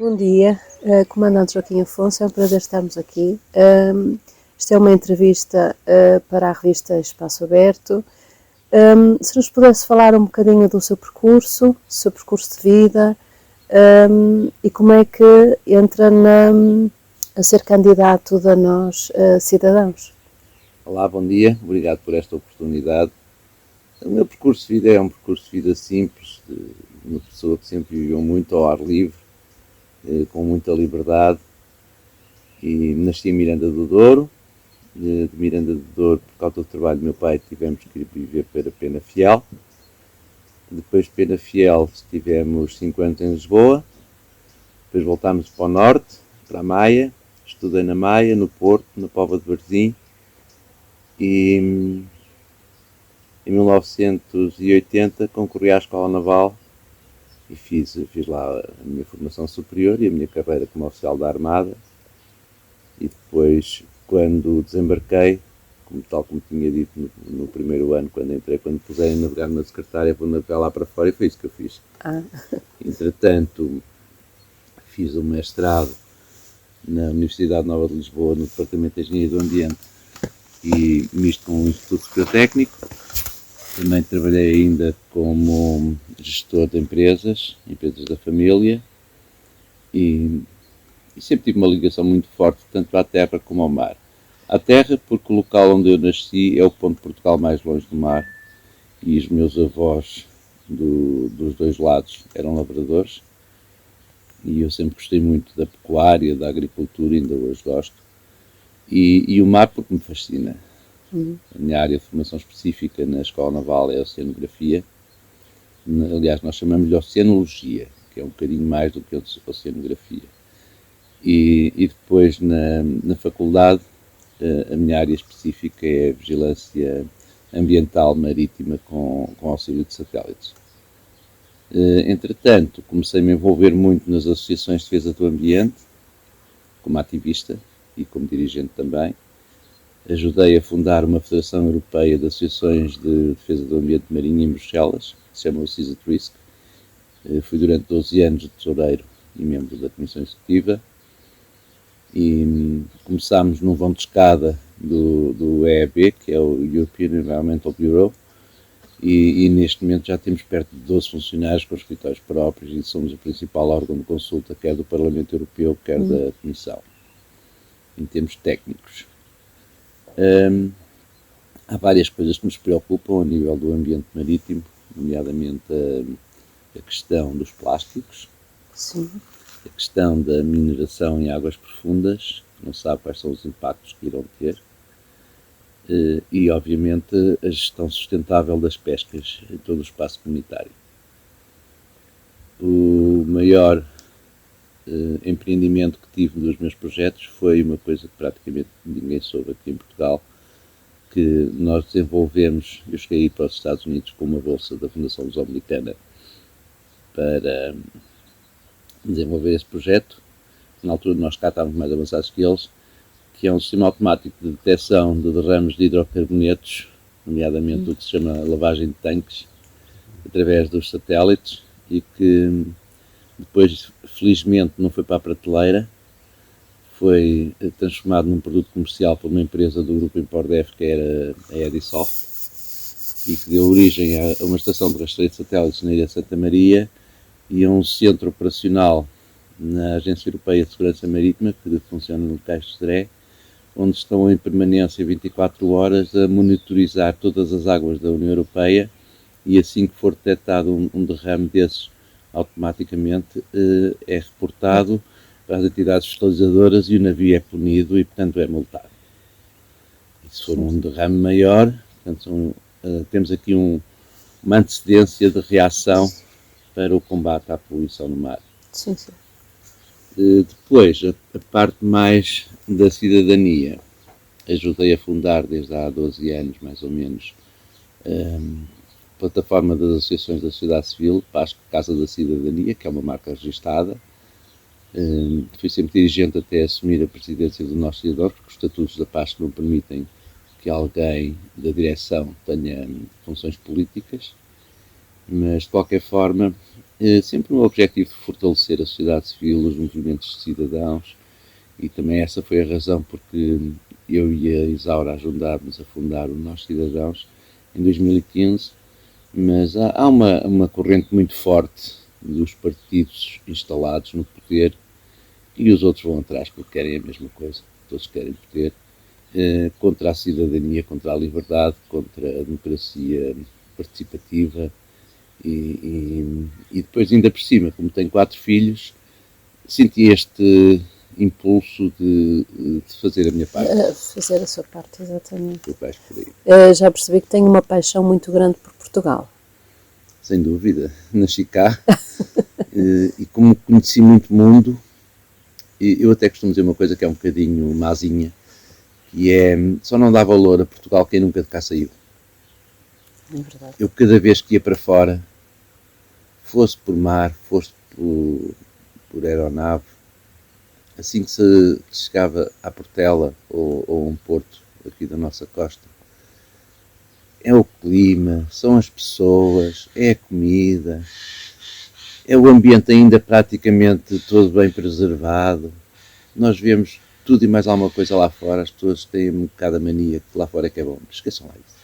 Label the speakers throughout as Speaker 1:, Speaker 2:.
Speaker 1: Bom dia, Comandante Joaquim Afonso, é um prazer estarmos aqui. Esta é uma entrevista para a revista Espaço Aberto. Se nos pudesse falar um bocadinho do seu percurso de vida, e como é que entra a ser candidato da Nós Cidadãos.
Speaker 2: Olá, bom dia, obrigado por esta oportunidade. O meu percurso de vida é um percurso de vida simples, de uma pessoa que sempre viveu muito ao ar livre, com muita liberdade, e nasci em Miranda do Douro. De Miranda do Douro, por causa do trabalho do meu pai, tivemos que ir viver para Penafiel. Depois de Penafiel estivemos 5 anos em Lisboa, depois voltámos para o norte, para a Maia, estudei na Maia, no Porto, na Póvoa de Varzim, e em 1980 concorri à Escola Naval e fiz lá a minha formação superior e a minha carreira como oficial da Armada. E depois, quando desembarquei, tal como tinha dito no primeiro ano, quando puserem a navegar na secretária, vou navegar lá para fora, e foi isso que eu fiz. Entretanto, fiz um mestrado na Universidade Nova de Lisboa, no Departamento de Engenharia do Ambiente, e misto com o Instituto Superior Técnico. Também trabalhei ainda como gestor de empresas da família, e sempre tive uma ligação muito forte, tanto à terra como ao mar. À terra, porque o local onde eu nasci é o ponto de Portugal mais longe do mar, e os meus avós dos dois lados eram lavradores, e eu sempre gostei muito da pecuária, da agricultura, ainda hoje gosto. E o mar porque me fascina. A minha área de formação específica na Escola Naval é a oceanografia. Aliás, nós chamamos-lhe oceanologia, que é um bocadinho mais do que a oceanografia. E depois, na faculdade, a minha área específica é a vigilância ambiental marítima com auxílio de satélites. Entretanto, comecei a me envolver muito nas associações de defesa do ambiente, como ativista e como dirigente também. Ajudei a fundar uma Federação Europeia de Associações de Defesa do Ambiente Marinho em Bruxelas, que se chama o Seas at Risk. Fui durante 12 anos de tesoureiro e membro da Comissão Executiva. E começámos num vão de escada do EEB, que é o European Environmental Bureau, e neste momento já temos perto de 12 funcionários com escritórios próprios, e somos o principal órgão de consulta, quer do Parlamento Europeu, quer da Comissão, em termos técnicos. Há várias coisas que nos preocupam a nível do ambiente marítimo, nomeadamente a questão dos plásticos.
Speaker 1: Sim.
Speaker 2: A questão da mineração em águas profundas, não sabe quais são os impactos que irão ter, e obviamente a gestão sustentável das pescas em todo o espaço comunitário. O maior empreendimento que tive dos meus projetos foi uma coisa que praticamente ninguém soube aqui em Portugal, que nós desenvolvemos. Eu cheguei a ir para os Estados Unidos com uma bolsa da Fundação Luso-Americana para desenvolver esse projeto. Na altura nós cá estávamos mais avançados que eles, que é um sistema automático de detecção de derrames de hidrocarbonetos, nomeadamente o que se chama lavagem de tanques, através dos satélites, e que depois, felizmente, não foi para a prateleira, foi transformado num produto comercial por uma empresa do grupo Impordef, que era a Edisoft, e que deu origem a uma estação de rastreio de satélites na Ilha de Santa Maria e a um centro operacional na Agência Europeia de Segurança Marítima, que funciona no Cais de Sodré, onde estão em permanência 24 horas a monitorizar todas as águas da União Europeia, e assim que for detectado um derrame desses, automaticamente é reportado para as entidades fiscalizadoras e o navio é punido e, portanto, é multado. E se for um derrame maior, portanto, temos aqui uma antecedência de reação para o combate à poluição no mar.
Speaker 1: Sim, sim.
Speaker 2: Depois, a parte mais da cidadania. Ajudei a fundar, desde há 12 anos, mais ou menos, a plataforma das associações da sociedade civil, PASC Casa da Cidadania, que é uma marca registada. Fui sempre dirigente até assumir a presidência do Nós Cidadãos, porque os estatutos da PASC não permitem que alguém da direção tenha funções políticas. Mas, de qualquer forma, sempre no objetivo de fortalecer a sociedade civil, os movimentos de cidadãos, e também essa foi a razão porque eu e a Isaura ajudámos a fundar o Nós Cidadãos em 2015, mas há uma corrente muito forte dos partidos instalados no poder e os outros vão atrás porque querem a mesma coisa, todos querem poder, contra a cidadania, contra a liberdade, contra a democracia participativa e depois ainda por cima, como tenho 4 filhos, senti este impulso de fazer a minha parte.
Speaker 1: Fazer a sua parte, exatamente.
Speaker 2: Por aí.
Speaker 1: Já percebi que tenho uma paixão muito grande por Portugal.
Speaker 2: Sem dúvida. Nasci cá e como conheci muito mundo, eu até costumo dizer uma coisa que é um bocadinho mazinha, que é, só não dá valor a Portugal quem nunca de cá saiu.
Speaker 1: É verdade.
Speaker 2: Eu cada vez que ia para fora, fosse por mar, fosse por aeronave, assim que se chegava à Portela ou a um porto aqui da nossa costa, é o clima, são as pessoas, é a comida, é o ambiente ainda praticamente todo bem preservado. Nós vemos tudo e mais alguma coisa lá fora, as pessoas têm um bocado a mania que lá fora é que é bom, esqueçam lá isso.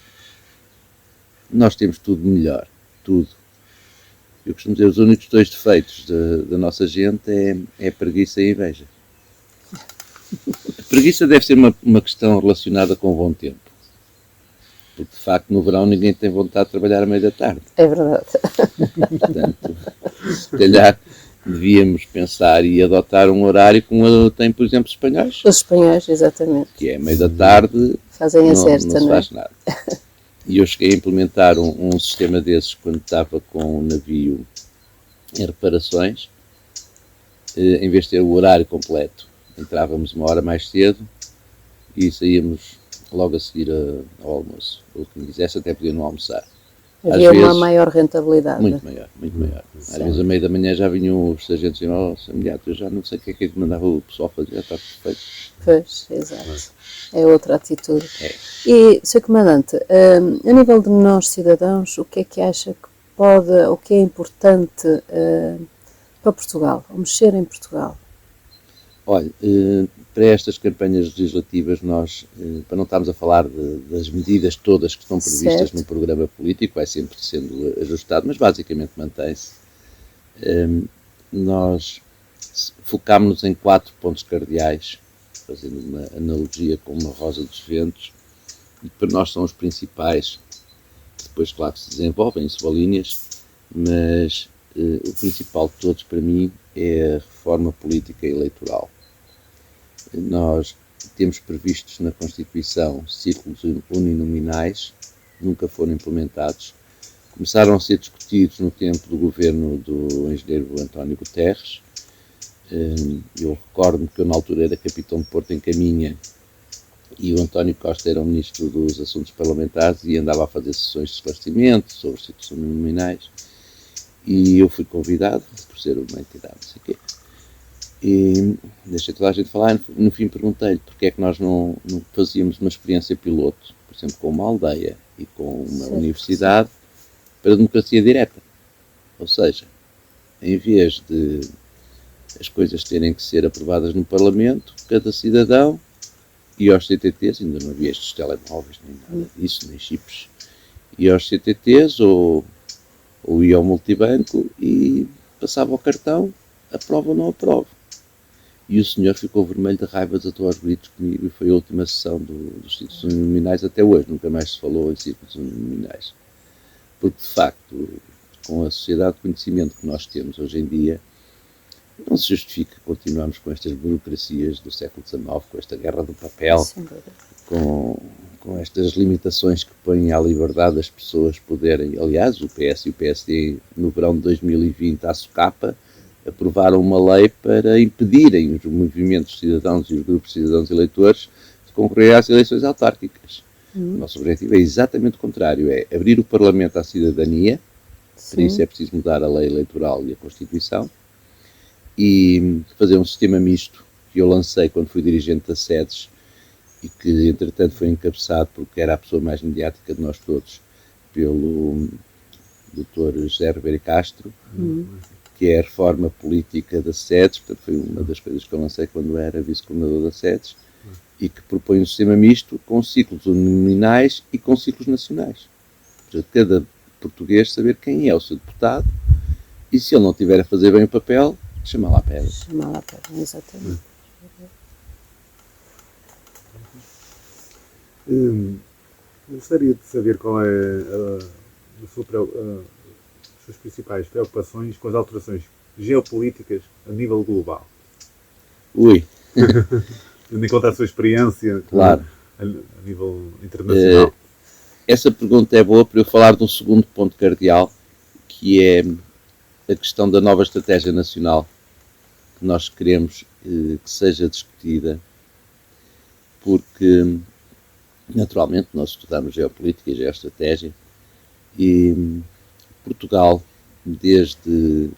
Speaker 2: Nós temos tudo melhor, tudo. Eu costumo dizer, os únicos 2 defeitos da nossa gente é a preguiça e a inveja. A preguiça deve ser uma questão relacionada com o bom tempo. Porque, de facto, no verão ninguém tem vontade de trabalhar à meia da tarde.
Speaker 1: É verdade.
Speaker 2: Portanto, se calhar devíamos pensar e adotar um horário como tem, por exemplo, os espanhóis.
Speaker 1: Os espanhóis, exatamente.
Speaker 2: Que é à meia da tarde,
Speaker 1: fazem a cesta,
Speaker 2: não se faz nada. E eu cheguei a implementar um sistema desses quando estava com o navio em reparações. Em vez de ter o horário completo, entrávamos 1 hora mais cedo e saíamos logo a seguir ao almoço. O que me quisesse até podia não almoçar.
Speaker 1: Havia uma maior rentabilidade.
Speaker 2: Muito maior, muito maior. Às vezes, à meia da manhã já vinham os sargentos e nossa, imediato, eu já não sei o que é que mandava o pessoal fazer, já está perfeito.
Speaker 1: Pois, exato. É outra atitude.
Speaker 2: É.
Speaker 1: E, Sr. Comandante, a nível de nós cidadãos, o que é que acha que pode, o que é importante para Portugal, ou mexer em Portugal?
Speaker 2: Olha, para estas campanhas legislativas nós, para não estarmos a falar das medidas todas que estão previstas no programa político, vai sempre sendo ajustado, mas basicamente mantém-se, nós focámos-nos em 4 pontos cardeais, fazendo uma analogia com uma rosa dos ventos, e para nós são os principais, depois claro que se desenvolvem em sublinhas, mas o principal de todos para mim é a reforma política e eleitoral. Nós temos previstos na Constituição círculos uninominais, nunca foram implementados. Começaram a ser discutidos no tempo do governo do engenheiro António Guterres. Eu recordo-me que eu na altura era capitão de Porto em Caminha e o António Costa era o ministro dos Assuntos Parlamentares e andava a fazer sessões de esclarecimento sobre círculos uninominais. E eu fui convidado, por ser uma entidade, não sei o quê. E deixei toda a gente falar, no fim perguntei-lhe porque é que nós não fazíamos uma experiência piloto, por exemplo, com uma aldeia e com uma universidade para a democracia direta. Ou seja, em vez de as coisas terem que ser aprovadas no Parlamento, cada cidadão ia aos CTTs, ainda não havia estes telemóveis, nem nada disso, nem chips, ia aos CTTs ou ia ao multibanco e passava o cartão, aprova ou não aprova. E o senhor ficou vermelho de raiva, desatou aos gritos comigo e foi a última sessão dos círculos uninominais até hoje. Nunca mais se falou em círculos uninominais. Porque, de facto, com a sociedade de conhecimento que nós temos hoje em dia, não se justifica continuarmos com estas burocracias do século XIX, com esta guerra do papel, com estas limitações que põem à liberdade das pessoas poderem... Aliás, o PS e o PSD, no verão de 2020, à socapa, aprovaram uma lei para impedirem os movimentos de cidadãos e os grupos de cidadãos eleitores de concorrer às eleições autárquicas. O nosso objetivo é exatamente o contrário, é abrir o Parlamento à cidadania, para isso é preciso mudar a lei eleitoral e a Constituição, e fazer um sistema misto que eu lancei quando fui dirigente das sedes e que, entretanto, foi encabeçado porque era a pessoa mais mediática de nós todos, pelo Dr. José Ribeiro Castro, que é a reforma política da SEDES, portanto foi uma das coisas que eu lancei quando era vice-coordenador da SEDES, e que propõe um sistema misto com ciclos uninominais e com ciclos nacionais. Para cada português saber quem é o seu deputado e, se ele não estiver a fazer bem o papel, chamá-lo à pedra.
Speaker 1: Chamá-lo à pedra, exatamente.
Speaker 3: Gostaria de saber qual é as suas principais preocupações com as alterações geopolíticas a nível global.
Speaker 2: Ui!
Speaker 3: Tendo em conta a sua experiência,
Speaker 2: claro,
Speaker 3: a nível internacional.
Speaker 2: Essa pergunta é boa para eu falar de um segundo ponto cardeal, que é a questão da nova estratégia nacional que nós queremos que seja discutida, porque naturalmente nós estudamos geopolítica e geoestratégia e Portugal, desde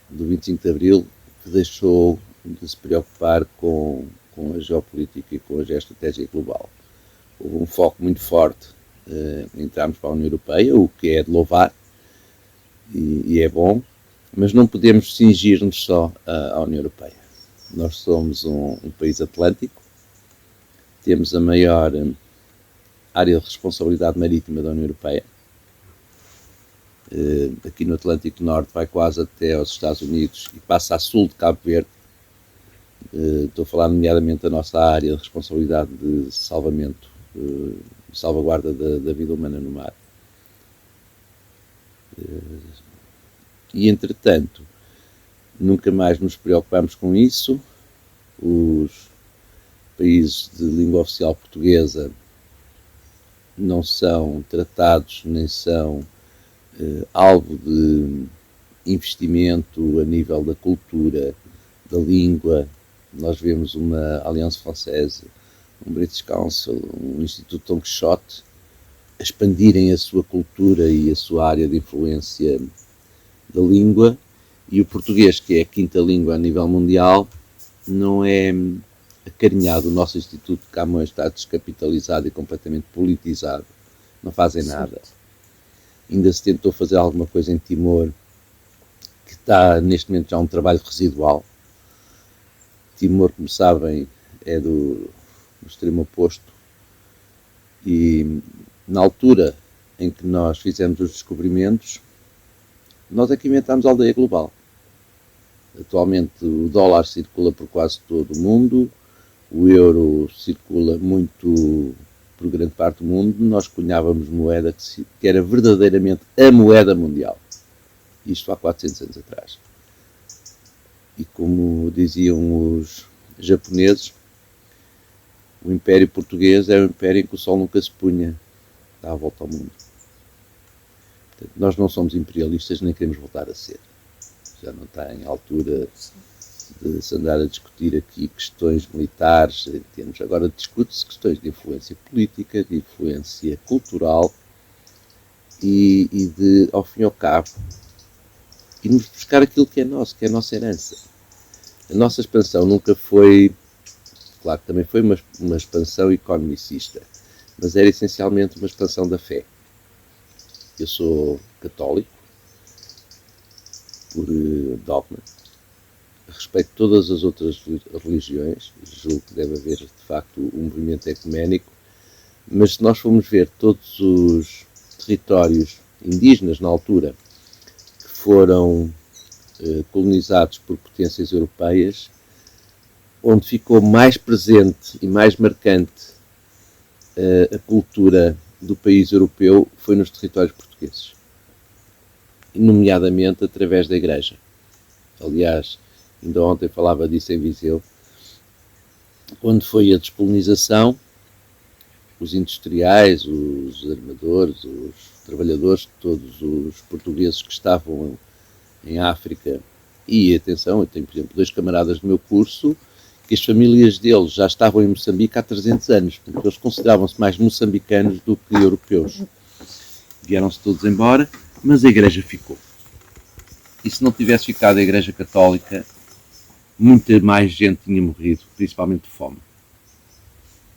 Speaker 2: do 25 de Abril, deixou de se preocupar com a geopolítica e com a geoestratégia global. Houve um foco muito forte em entrarmos para a União Europeia, o que é de louvar e é bom, mas não podemos cingir-nos só à União Europeia. Nós somos um país atlântico, temos a maior área de responsabilidade marítima da União Europeia. Aqui no Atlântico Norte vai quase até aos Estados Unidos e passa a sul de Cabo Verde. Estou a falar nomeadamente da nossa área de responsabilidade de salvamento, de salvaguarda da vida humana no mar. E, entretanto, nunca mais nos preocupamos com isso. Os países de língua oficial portuguesa não são tratados, nem são alvo de investimento a nível da cultura, da língua. Nós vemos uma Alliance Française, um British Council, um Instituto Dom Quixote a expandirem a sua cultura e a sua área de influência da língua, e o português, que é a quinta língua a nível mundial, não é acarinhado. O nosso Instituto de Camões está descapitalizado e completamente politizado. Não fazem nada. Ainda se tentou fazer alguma coisa em Timor, que está neste momento já um trabalho residual. Timor, como sabem, é do extremo oposto, e na altura em que nós fizemos os descobrimentos, nós é que inventámos a aldeia global. Atualmente o dólar circula por quase todo o mundo, o euro circula muito por grande parte do mundo. Nós cunhávamos moeda que era verdadeiramente a moeda mundial. Isto há 400 anos atrás. E como diziam os japoneses, o Império Português é um império em que o sol nunca se punha, dá a volta ao mundo. Portanto, nós não somos imperialistas, nem queremos voltar a ser. Já não está em altura de se andar a discutir aqui questões militares em termos. Agora discute-se questões de influência política, de influência cultural e de, ao fim e ao cabo, irmos buscar aquilo que é nosso, que é a nossa herança. A nossa expansão nunca foi, claro que também foi uma expansão economicista, mas era essencialmente uma expansão da fé. Eu sou católico, por dogma, respeito todas as outras religiões, julgo que deve haver, de facto, um movimento ecuménico, mas se nós formos ver todos os territórios indígenas na altura que foram colonizados por potências europeias, onde ficou mais presente e mais marcante a cultura do país europeu foi nos territórios portugueses, nomeadamente através da Igreja. Aliás, ainda ontem falava disso em Viseu, quando foi a descolonização, os industriais, os armadores, os trabalhadores, todos os portugueses que estavam em África, e atenção, eu tenho, por exemplo, 2 camaradas do meu curso, que as famílias deles já estavam em Moçambique há 300 anos, porque eles consideravam-se mais moçambicanos do que europeus. Vieram-se todos embora, mas a Igreja ficou. E se não tivesse ficado a Igreja Católica, muita mais gente tinha morrido, principalmente de fome.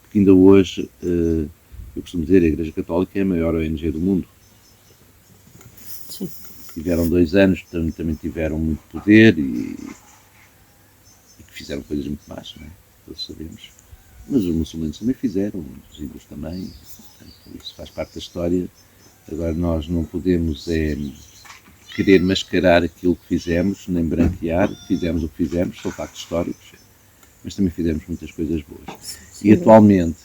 Speaker 2: Porque ainda hoje, eu costumo dizer, a Igreja Católica é a maior ONG do mundo.
Speaker 1: Sim.
Speaker 2: Tiveram 2 anos, também tiveram muito poder e que fizeram coisas muito más, não é? Todos sabemos. Mas os muçulmanos também fizeram, os hindus também, portanto, isso faz parte da história. Agora nós não podemos querer mascarar aquilo que fizemos, nem branquear. Fizemos o que fizemos, são factos históricos, mas também fizemos muitas coisas boas.
Speaker 1: Sim.
Speaker 2: E atualmente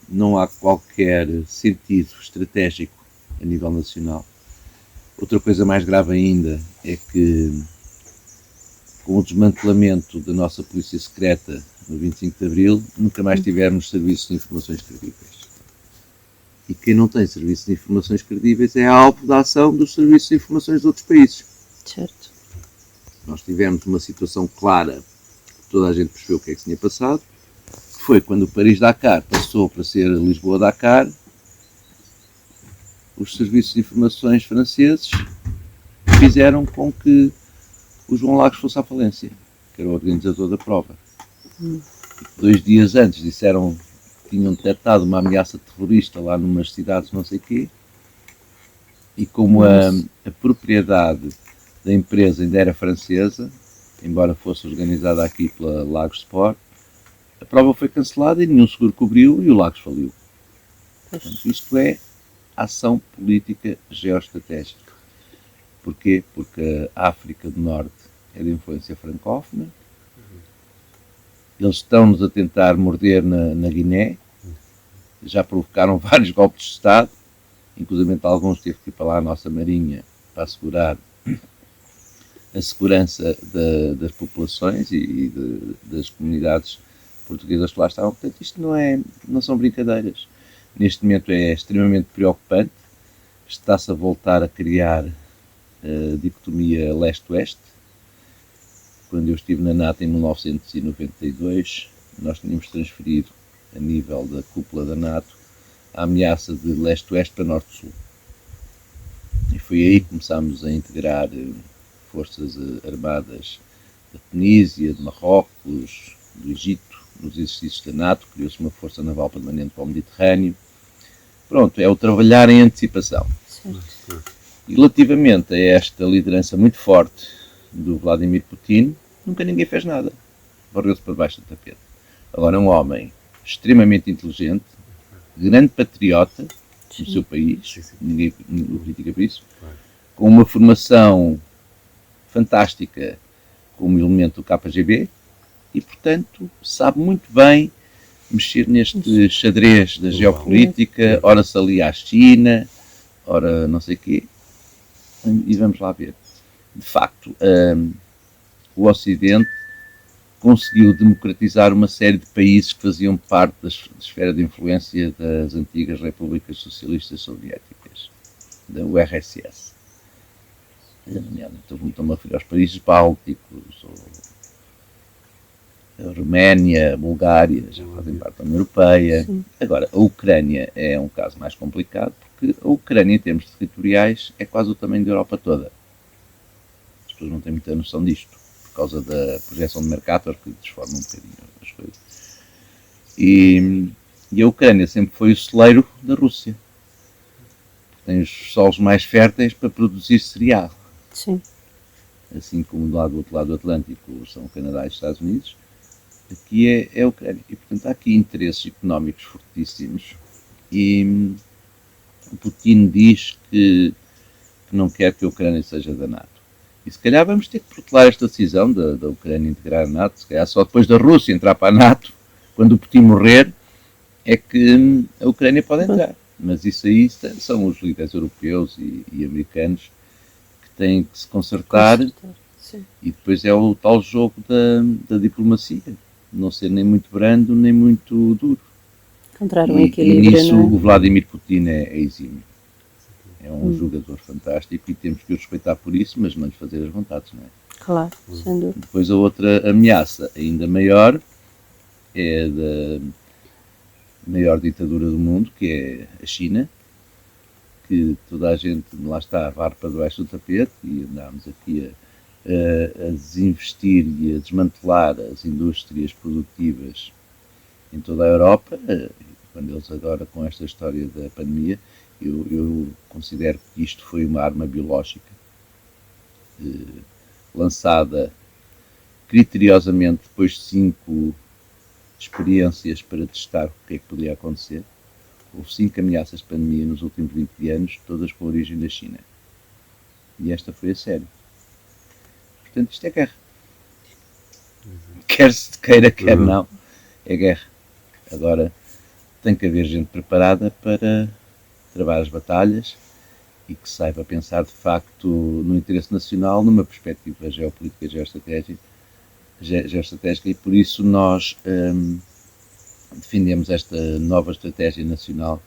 Speaker 2: não há qualquer sentido estratégico a nível nacional. Outra coisa mais grave ainda é que, com o desmantelamento da nossa polícia secreta no 25 de Abril, nunca mais tivemos serviços de informações credíveis. E quem não tem serviços de informações credíveis é alvo da ação dos serviços de informações de outros países.
Speaker 1: Certo.
Speaker 2: Nós tivemos uma situação clara, toda a gente percebeu o que é que tinha passado, que foi quando o Paris-Dakar passou para ser Lisboa-Dakar, os serviços de informações franceses fizeram com que o João Lagos fosse à falência, que era o organizador da prova. 2 dias antes disseram que tinham detectado uma ameaça terrorista lá numas cidades não sei quê, e como a propriedade da empresa ainda era francesa, embora fosse organizada aqui pela Lagos Sport, a prova foi cancelada e nenhum seguro cobriu e o Lagos faliu. Portanto, isto é ação política geoestratégica. Porquê? Porque a África do Norte é de influência francófona. Eles estão-nos a tentar morder na Guiné. Já provocaram vários golpes de Estado. Inclusive alguns teve que ir para lá a nossa marinha para assegurar a segurança das populações e das comunidades portuguesas que lá estavam. Portanto, isto não são brincadeiras. Neste momento é extremamente preocupante. Está-se a voltar a criar a dicotomia leste-oeste. Quando eu estive na NATO em 1992, nós tínhamos transferido, a nível da cúpula da NATO, a ameaça de leste-oeste para norte-sul. E foi aí que começámos a integrar forças armadas da Tunísia, de Marrocos, do Egito, nos exercícios da NATO. Criou-se uma força naval permanente para o Mediterrâneo. Pronto, é o trabalhar em antecipação.
Speaker 1: Certo.
Speaker 2: E relativamente a esta liderança muito forte do Vladimir Putin, nunca ninguém fez nada. Varreu-se para baixo do tapete. Agora, um homem extremamente inteligente, grande patriota do seu país, ninguém o critica por isso, com uma formação fantástica como elemento do KGB e, portanto, sabe muito bem mexer neste xadrez da geopolítica, ora se alia à China, ora não sei o quê, e vamos lá ver. De facto, o Ocidente conseguiu democratizar uma série de países que faziam parte da esfera de influência das antigas repúblicas socialistas soviéticas, da URSS. Estou-me a referir aos países bálticos, a Roménia, a Bulgária, já fazem parte da União Europeia. Sim. Agora, a Ucrânia é um caso mais complicado, porque a Ucrânia, em termos territoriais, é quase o tamanho da Europa toda. As pessoas não têm muita noção disto, por causa da projeção de Mercator, que transforma um bocadinho as coisas. E a Ucrânia sempre foi o celeiro da Rússia. Tem os solos mais férteis para produzir cereal.
Speaker 1: Sim.
Speaker 2: Assim como do outro lado do Atlântico são o Canadá e os Estados Unidos, aqui é a Ucrânia. E, portanto, há aqui interesses económicos fortíssimos. E o Putin diz que não quer que a Ucrânia seja da NATO. E se calhar vamos ter que protelar esta decisão da Ucrânia integrar a NATO. Se calhar só depois da Rússia entrar para a NATO, quando o Putin morrer, é que a Ucrânia pode entrar. Mas isso aí são os líderes europeus e americanos que têm que se consertar.
Speaker 1: Sim.
Speaker 2: E depois é o tal jogo da diplomacia. Não ser nem muito brando, nem muito duro.
Speaker 1: Encontrar um equilíbrio,
Speaker 2: e nisso
Speaker 1: não é?
Speaker 2: o Vladimir Putin é exímio. É um jogador fantástico e temos que o respeitar por isso, mas não lhe fazer as vontades, não é?
Speaker 1: Claro, sem dúvida.
Speaker 2: Depois a outra ameaça, ainda maior, é da maior ditadura do mundo, que é a China, que toda a gente, lá está, varre para debaixo do tapete, e andámos aqui a desinvestir e a desmantelar as indústrias produtivas em toda a Europa, quando eles agora, com esta história da pandemia, Eu considero que isto foi uma arma biológica lançada criteriosamente depois de 5 experiências para testar o que é que poderia acontecer. Houve 5 ameaças de pandemia nos últimos 20 anos, todas com origem da China. E esta foi a sério. Portanto, isto é guerra. Quer se queira, quer não, é guerra. Agora, tem que haver gente preparada para travar as batalhas e que saiba pensar, de facto, no interesse nacional, numa perspectiva geopolítica, geoestratégica, e por isso nós defendemos esta nova estratégia nacional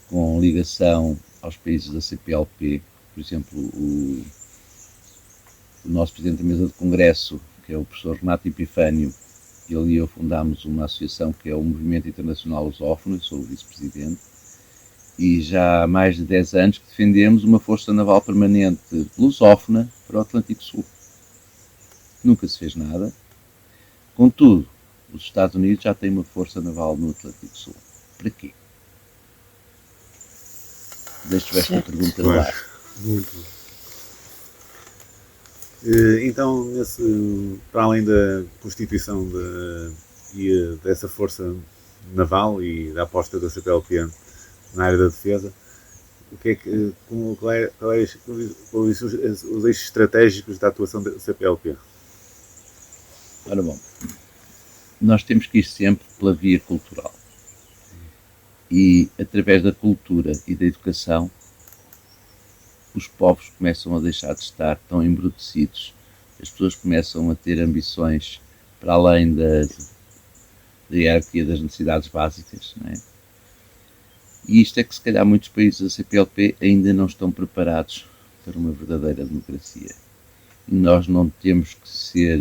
Speaker 2: com ligação aos países da CPLP. Por exemplo, o nosso Presidente da Mesa do Congresso, que é o professor Renato Epifânio, ele e eu fundámos uma associação que é o Movimento Internacional Lusófono, eu sou o vice-presidente, e já há mais de 10 anos que defendemos uma força naval permanente lusófona para o Atlântico Sul. Nunca se fez nada. Contudo, os Estados Unidos já têm uma força naval no Atlântico Sul. Para quê? Deixo esta pergunta no ar.
Speaker 3: Muito. Então, para além da constituição dessa força naval e da aposta da CPLP na área da defesa, quais os eixos estratégicos da atuação da CPLP?
Speaker 2: Ora bom, nós temos que ir sempre pela via cultural. E através da cultura e da educação, os povos começam a deixar de estar tão embrutecidos. As pessoas começam a ter ambições para além da hierarquia das necessidades básicas, não é? E isto é que, se calhar, muitos países da CPLP ainda não estão preparados para uma verdadeira democracia. E nós não temos que ser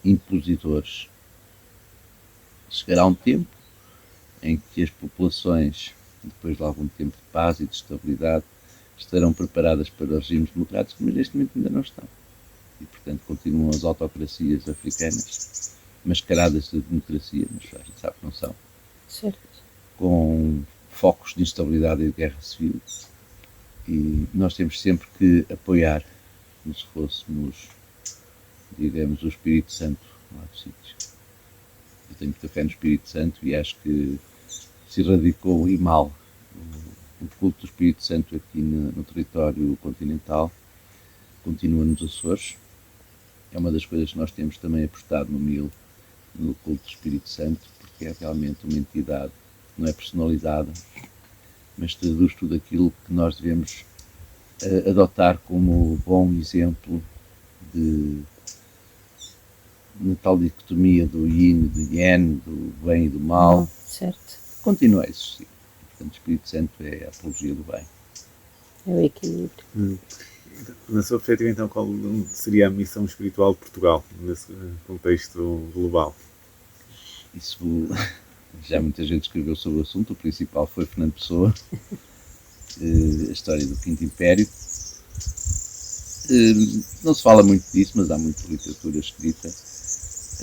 Speaker 2: impositores. Chegará um tempo em que as populações, depois de algum tempo de paz e de estabilidade, estarão preparadas para regimes democráticos, mas neste momento ainda não estão. E, portanto, continuam as autocracias africanas, mascaradas de democracia, mas a gente sabe que não são.
Speaker 1: Certo.
Speaker 2: Com focos de instabilidade e de guerra civil. E nós temos sempre que apoiar, como se fôssemos, digamos, o Espírito Santo lá do sítio. Eu tenho muita fé no Espírito Santo e acho que se erradicou e mal o culto do Espírito Santo aqui no território continental. Continua nos Açores. É uma das coisas que nós temos também apostado no MIL, no culto do Espírito Santo, porque é realmente uma entidade, não é personalizada, mas traduz tudo aquilo que nós devemos adotar como bom exemplo na tal dicotomia do yin e do yang, do bem e do mal.
Speaker 1: Certo.
Speaker 2: Continua a existir. Portanto, o Espírito Santo é a apologia do bem.
Speaker 1: É o equilíbrio.
Speaker 3: Na sua perspectiva, então, qual seria a missão espiritual de Portugal nesse contexto global?
Speaker 2: Isso, já muita gente escreveu sobre o assunto. O principal foi Fernando Pessoa, a história do Quinto Império. Não se fala muito disso, mas há muita literatura escrita.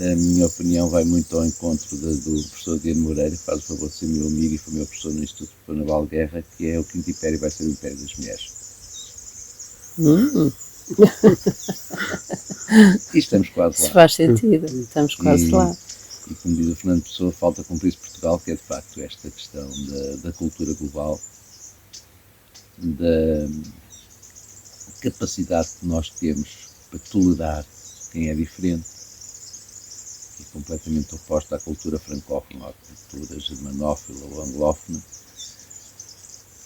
Speaker 2: A minha opinião vai muito ao encontro do professor Diano Moreira, que faz o favor de ser meu amigo e foi meu professor no Instituto Naval de Guerra, que é o Quinto Império vai ser o Império das Mulheres. E estamos quase lá.
Speaker 1: Isso faz sentido, estamos quase lá.
Speaker 2: E como diz o Fernando Pessoa, falta cumprir-se Portugal, que é de facto esta questão da cultura global, da capacidade que nós temos para tolerar quem é diferente e completamente oposta à cultura francófona, à cultura germanófila ou anglófona.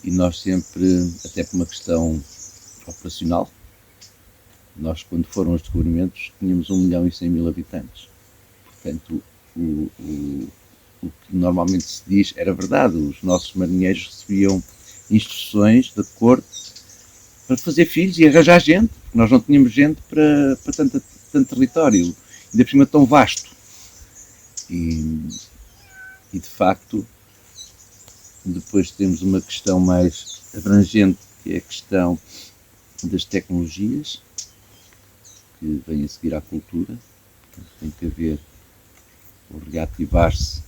Speaker 2: E nós sempre, até por uma questão operacional, nós quando foram os descobrimentos tínhamos 1.100.000 habitantes. Portanto, o que normalmente se diz era verdade, os nossos marinheiros recebiam instruções da corte para fazer filhos e arranjar gente, porque nós não tínhamos gente para tanto território, ainda por cima tão vasto. E de facto, depois temos uma questão mais abrangente, que é a questão das tecnologias, que vem a seguir à cultura. Portanto, tem que haver o reativar-se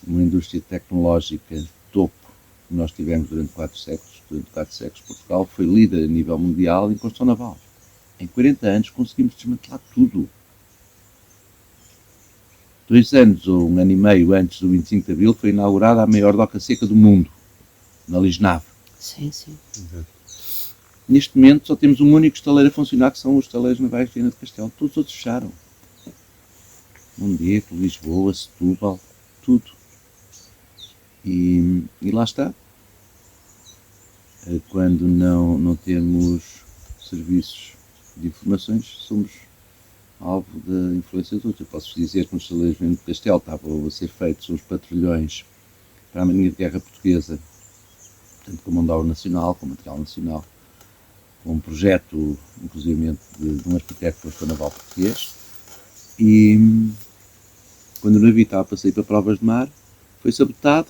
Speaker 2: uma indústria tecnológica de topo que nós tivemos durante 4 séculos. Durante 4 séculos, Portugal foi líder a nível mundial em construção naval. Em 40 anos conseguimos desmantelar tudo. 2 anos ou 1 ano e meio antes do 25 de Abril foi inaugurada a maior doca seca do mundo, na Lisnave.
Speaker 1: Sim, sim.
Speaker 2: Neste momento só temos um único estaleiro a funcionar, que são os estaleiros navais de Viana do Castelo. Todos os outros fecharam. Mondego, Lisboa, Setúbal, tudo. E lá está. Quando não temos serviços de informações, somos alvo da influência de outros. Eu posso dizer que nos estaleiros de Viana do Castelo estavam a ser feitos uns patrulhões para a Marinha de Guerra Portuguesa, tanto com mão de obra nacional, com material nacional, com um projeto, inclusive, de um arquiteto que foi naval português. E quando o navio estava para sair para provas de mar, foi sabotado,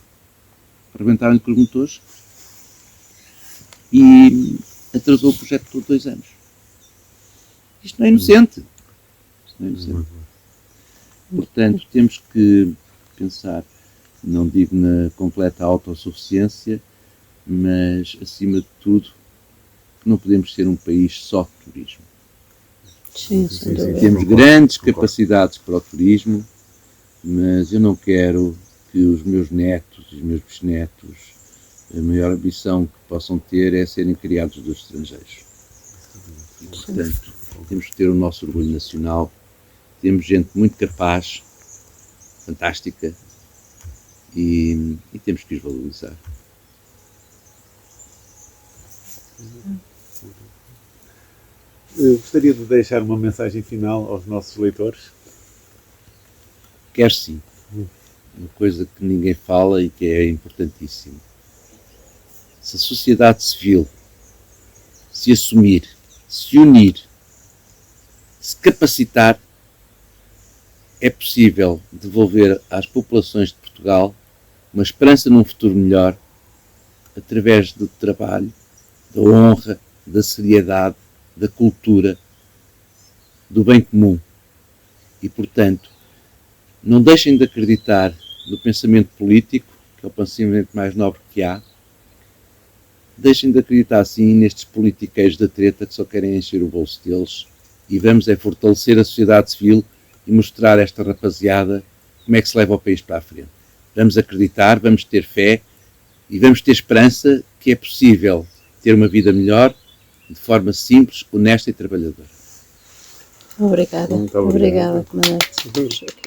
Speaker 2: arrebentaram-lhe com os motores e atrasou o projeto por 2 anos. Isto não é inocente. Isto não é inocente. Portanto, temos que pensar, não digo na completa autossuficiência, mas, acima de tudo, que não podemos ser um país só de turismo.
Speaker 1: Sim, sem dúvida.
Speaker 2: Temos grandes capacidades para o turismo, mas eu não quero que os meus netos e os meus bisnetos, a maior ambição que possam ter é serem criados dos estrangeiros. E, portanto, temos que ter o nosso orgulho nacional. Temos gente muito capaz, fantástica, e temos que os valorizar.
Speaker 3: Gostaria de deixar uma mensagem final aos nossos leitores?
Speaker 2: Quer sim. Uma coisa que ninguém fala e que é importantíssima. Se a sociedade civil se assumir, se unir, se capacitar, é possível devolver às populações de Portugal uma esperança num futuro melhor através do trabalho, da honra, da seriedade, da cultura, do bem comum. E, portanto, não deixem de acreditar no pensamento político, que é o pensamento mais nobre que há. Deixem de acreditar, sim, nestes politiqueiros da treta que só querem encher o bolso deles. E vamos fortalecer a sociedade civil e mostrar a esta rapaziada como é que se leva o país para a frente. Vamos acreditar, vamos ter fé e vamos ter esperança que é possível ter uma vida melhor, de forma simples, honesta e trabalhadora.
Speaker 1: Obrigada.
Speaker 3: Muito obrigado.
Speaker 1: Obrigada, comandante.